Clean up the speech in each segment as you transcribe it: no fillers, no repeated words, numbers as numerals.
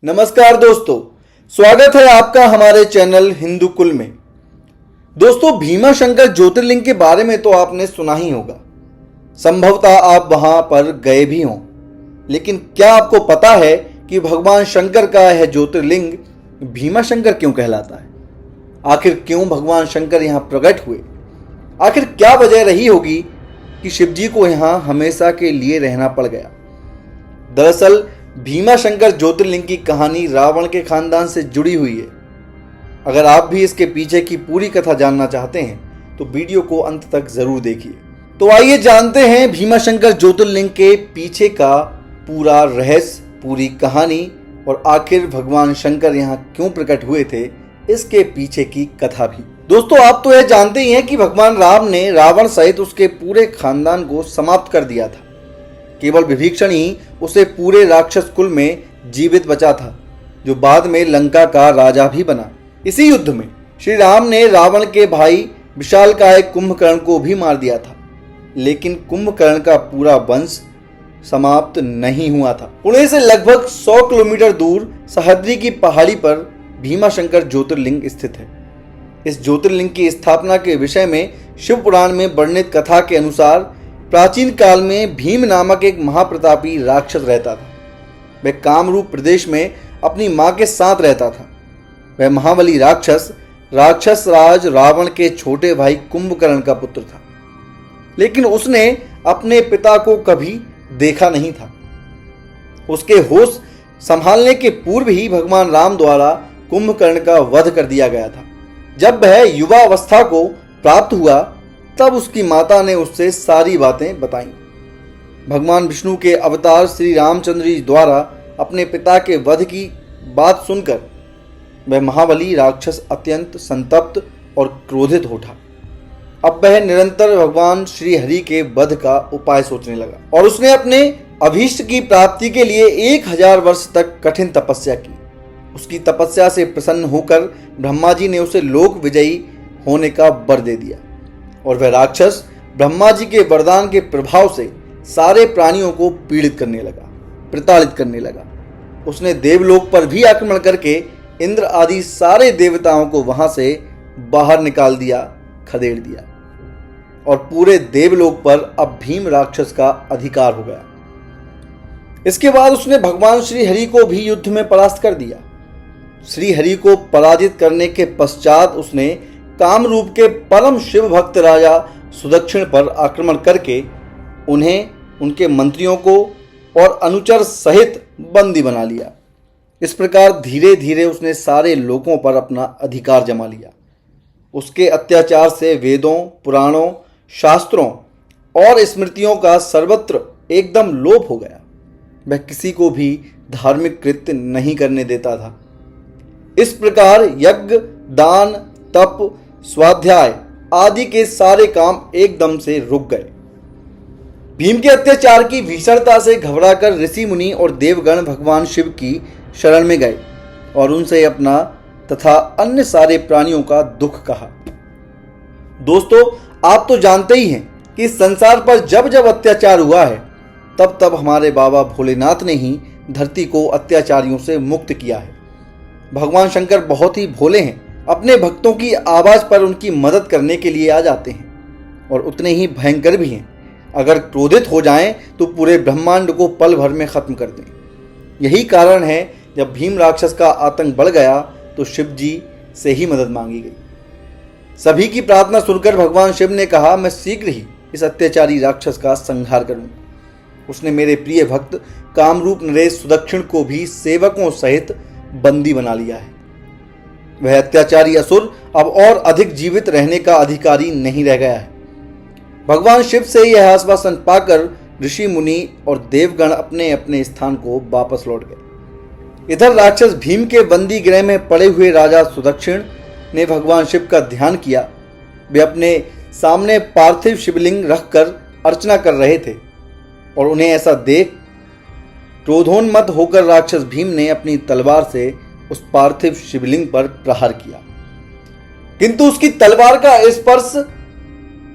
नमस्कार दोस्तों, स्वागत है आपका हमारे चैनल हिंदू कुल में। दोस्तों, भीमा शंकर ज्योतिर्लिंग के बारे में तो आपने सुना ही होगा। संभवतः आप वहां पर गए भी हों, लेकिन क्या आपको पता है कि भगवान शंकर का यह ज्योतिर्लिंग भीमा शंकर क्यों कहलाता है? आखिर क्यों भगवान शंकर यहां प्रकट हुए? आखिर क्या वजह रही होगी कि शिवजी को यहां हमेशा के लिए रहना पड़ गया? दरअसल भीमा शंकर ज्योतिर्लिंग की कहानी रावण के खानदान से जुड़ी हुई है। अगर आप भी इसके पीछे की पूरी कथा जानना चाहते हैं तो वीडियो को अंत तक जरूर देखिए। तो आइए जानते हैं भीमा शंकर ज्योतिर्लिंग के पीछे का पूरा रहस्य, पूरी कहानी और आखिर भगवान शंकर यहाँ क्यों प्रकट हुए थे, इसके पीछे की कथा भी। दोस्तों, आप तो यह जानते ही हैं कि भगवान राम ने रावण सहित उसके पूरे खानदान को समाप्त कर दिया था। केवल विभीषण ही उसे पूरे राक्षस कुल में जीवित बचा था, जो बाद में लंका का राजा भी बना। इसी युद्ध में श्री राम ने रावण के भाई विशालकाय कुंभकर्ण को भी मार दिया था, लेकिन कुंभकर्ण का पूरा वंश समाप्त नहीं हुआ था। पुणे से लगभग 100 किलोमीटर दूर सह्याद्री की पहाड़ी पर भीमा शंकर ज्योतिर्लिंग स्थित है। इस ज्योतिर्लिंग की स्थापना के विषय में शिव पुराण में वर्णित कथा के अनुसार प्राचीन काल में भीम नामक एक महाप्रतापी राक्षस रहता था। वह कामरूप प्रदेश में अपनी मां के साथ रहता था। वह महाबली राक्षस राज रावण के छोटे भाई कुंभकर्ण का पुत्र था, लेकिन उसने अपने पिता को कभी देखा नहीं था। उसके होश संभालने के पूर्व ही भगवान राम द्वारा कुंभकर्ण का वध कर दिया गया था। जब वह युवा अवस्था को प्राप्त हुआ तब उसकी माता ने उससे सारी बातें बताईं। भगवान विष्णु के अवतार श्री रामचंद्र जी द्वारा अपने पिता के वध की बात सुनकर वह महाबली राक्षस अत्यंत संतप्त और क्रोधित उठा। अब वह निरंतर भगवान श्री हरि के वध का उपाय सोचने लगा और उसने अपने अभीष्ट की प्राप्ति के लिए 1000 वर्ष तक कठिन तपस्या की। उसकी तपस्या से प्रसन्न होकर ब्रह्मा जी ने उसे लोक विजयी होने का वर दे दिया और वह राक्षस ब्रह्मा जी के वरदान के प्रभाव से सारे प्राणियों को पीड़ित करने लगा, प्रताड़ित करने लगा। उसने देवलोक पर भी आक्रमण करके इंद्र आदि सारे देवताओं को वहां से बाहर निकाल दिया, खदेड़ दिया और पूरे देवलोक पर अब भीम राक्षस का अधिकार हो गया। इसके बाद उसने भगवान श्री हरि को भी युद्ध में परास्त कर दिया। श्री हरि को पराजित करने के पश्चात उसने कामरूप के परम शिव भक्त राजा सुदक्षिण पर आक्रमण करके उन्हें, उनके मंत्रियों को और अनुचर सहित बंदी बना लिया। इस प्रकार धीरे धीरे उसने सारे लोगों पर अपना अधिकार जमा लिया। उसके अत्याचार से वेदों, पुराणों, शास्त्रों और स्मृतियों का सर्वत्र एकदम लोप हो गया। वह किसी को भी धार्मिक कृत्य नहीं करने देता था। इस प्रकार यज्ञ, दान, तप, स्वाध्याय आदि के सारे काम एकदम से रुक गए। भीम के अत्याचार की भीषणता से घबराकर ऋषि मुनि और देवगण भगवान शिव की शरण में गए और उनसे अपना तथा अन्य सारे प्राणियों का दुख कहा। दोस्तों, आप तो जानते ही हैं कि इस संसार पर जब जब अत्याचार हुआ है तब तब हमारे बाबा भोलेनाथ ने ही धरती को अत्याचारियों से मुक्त किया है। भगवान शंकर बहुत ही भोले हैं, अपने भक्तों की आवाज पर उनकी मदद करने के लिए आ जाते हैं और उतने ही भयंकर भी हैं। अगर क्रोधित हो जाएं तो पूरे ब्रह्मांड को पल भर में खत्म कर दें। यही कारण है जब भीम राक्षस का आतंक बढ़ गया तो शिव जी से ही मदद मांगी गई। सभी की प्रार्थना सुनकर भगवान शिव ने कहा, मैं शीघ्र ही इस अत्याचारी राक्षस का संहार करूंगा। उसने मेरे प्रिय भक्त कामरूप नरेश सुदक्षिण को भी सेवकों सहित बंदी बना लिया है। वह अत्याचारी असुर अब और अधिक जीवित रहने का अधिकारी नहीं रह गया है। भगवान शिव से यह आश्वासन पाकर ऋषि मुनि और देवगण अपने अपने स्थान को वापस लौट गए। इधर राक्षस भीम के बंदी गृह में पड़े हुए राजा सुदक्षिण ने भगवान शिव का ध्यान किया। वे अपने सामने पार्थिव शिवलिंग रखकर अर्चना कर रहे थे और उन्हें ऐसा देख क्रोधोन्मत्त होकर राक्षस भीम ने अपनी तलवार से उस पार्थिव शिवलिंग पर प्रहार किया, किंतु उसकी तलवार का स्पर्श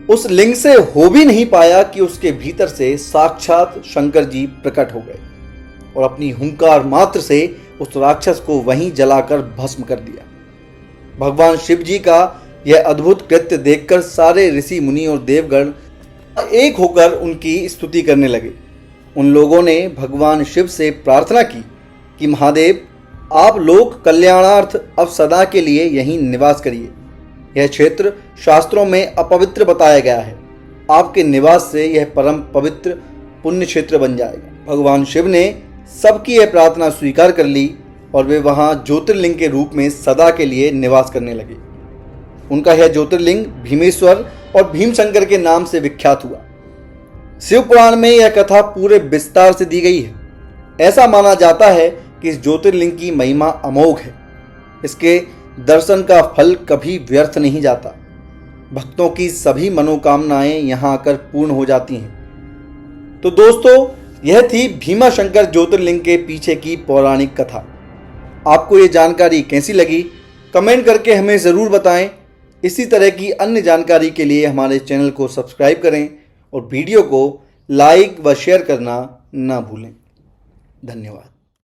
उस लिंग से हो भी नहीं पाया कि उसके भीतर से साक्षात शंकर जी प्रकट हो गए और अपनी हुंकार मात्र से उस राक्षस को वहीं जलाकर भस्म कर दिया। भगवान शिव जी का यह अद्भुत कृत्य देखकर सारे ऋषि मुनि और देवगण एक होकर उनकी स्तुति करने लगे। उन लोगों ने भगवान शिव से प्रार्थना की कि महादेव, आप लोक कल्याणार्थ अब सदा के लिए यहीं निवास करिए। यह क्षेत्र शास्त्रों में अपवित्र बताया गया है। आपके निवास से यह परम पवित्र पुण्य क्षेत्र बन जाएगा। भगवान शिव ने सबकी यह प्रार्थना स्वीकार कर ली और वे वहां ज्योतिर्लिंग के रूप में सदा के लिए निवास करने लगे। उनका यह ज्योतिर्लिंग भीमेश्वर और भीमशंकर के नाम से विख्यात हुआ। शिव पुराण में यह कथा पूरे विस्तार से दी गई है। ऐसा माना जाता है कि इस ज्योतिर्लिंग की महिमा अमोघ है। इसके दर्शन का फल कभी व्यर्थ नहीं जाता। भक्तों की सभी मनोकामनाएं यहां आकर पूर्ण हो जाती हैं। तो दोस्तों, यह थी भीमाशंकर ज्योतिर्लिंग के पीछे की पौराणिक कथा। आपको ये जानकारी कैसी लगी, कमेंट करके हमें ज़रूर बताएं। इसी तरह की अन्य जानकारी के लिए हमारे चैनल को सब्सक्राइब करें और वीडियो को लाइक व शेयर करना ना भूलें। धन्यवाद।